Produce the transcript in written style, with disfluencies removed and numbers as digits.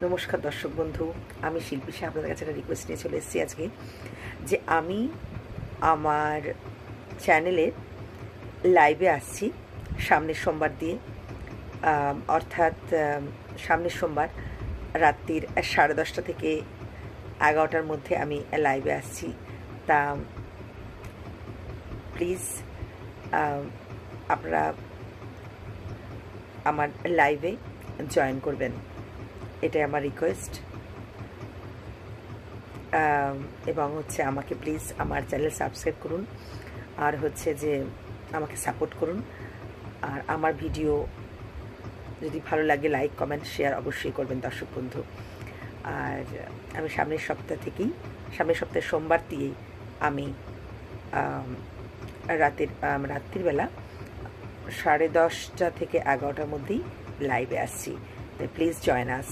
নমস্কার দর্শক বন্ধু, আমি শিল্পী শাহ আপনাদের কাছে একটা রিকোয়েস্ট নিয়ে চলে এসেছি আজকে, যে আমি আমার চ্যানেলে লাইভে আসছি সামনের সোমবার দিয়ে, অর্থাৎ সামনের সোমবার রাত্রির 10:30 থেকে 11টার মধ্যে আমি লাইভে আসছি। তা প্লিজ আপনারা আমার লাইভে জয়েন করবেন, এটাই আমার রিকোয়েস্ট। এবং আমাকে প্লিজ আমার চ্যানেল সাবস্ক্রাইব করুন, আর যে আমাকে সাপোর্ট করুন। আর আমার ভিডিও যদি ভালো লাগে লাইক কমেন্ট শেয়ার অবশ্যই করবেন দর্শক বন্ধু। আর আমি সামনের সপ্তাহের সোমবার দিয়েই আমি রাত্রিবেলা 10:30 থেকে 11টার মধ্যেই লাইভে আসছি। তাই প্লিজ জয়েন আস।